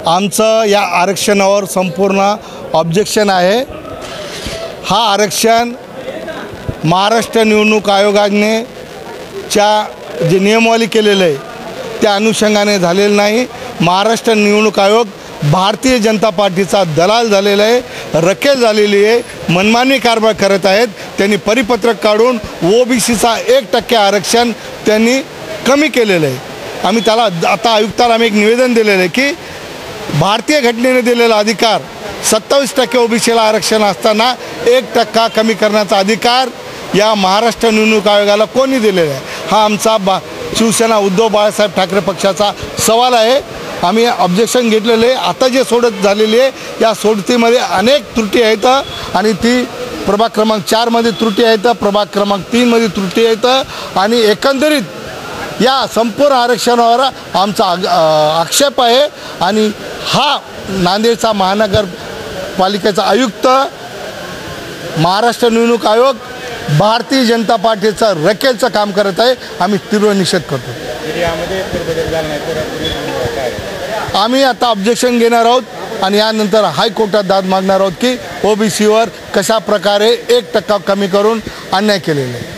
आमचं या आरक्षणावर संपूर्ण ऑब्जेक्शन आहे। हा आरक्षण महाराष्ट्र निवडणूक आयोगाने जे नियमावली केलेलं आहे त्या अनुषंगाने झालेलं नाही। महाराष्ट्र निवडणूक आयोग भारतीय जनता पार्टीचा दलाल झालेला आहे, रकेल झालेली आहे, मनमानी कारभार करत आहेत। त्यांनी परिपत्रक काढून ओबीसीचा 1% आरक्षण त्यांनी कमी केलेलं आहे। आम्ही त्याला आता आयुक्ताला आम्ही एक निवेदन दिलेलं आहे की भारतीय घटनेने दिलेला अधिकार 27% ओबीसीला आरक्षण असताना 1% कमी करण्याचा अधिकार या महाराष्ट्र निवडणूक आयोगाला कोणी दिलेला आहे? हा आमचा शिवसेना उद्धव बाळासाहेब ठाकरे पक्षाचा सवाल आहे। आम्ही ऑब्जेक्शन घेतलेले आहे। आता जे सोडत झालेली आहे या सोडतीमध्ये अनेक त्रुटी आहेत आणि ती प्रभाग क्रमांक 4 मध्ये त्रुटी आहेत, प्रभाग क्रमांक 3 मध्ये त्रुटी आहेत आणि एकंदरीत या संपूर्ण आरक्षणावर आमचा आक्षेप आहे। आणि हा नांदेडचा महानगरपालिकेचा आयुक्त, महाराष्ट्र निवडणूक आयोग भारतीय जनता पार्टीचा रकेलचं काम करत आहे। आम्ही तीव्र निषेध करतो। आम्ही आता ऑब्जेक्शन घेणार आहोत आणि यानंतर हायकोर्टात दाद मागणार आहोत की ओबीसीवर कशा प्रकारे 1% कमी करून अन्याय केलेला आहे।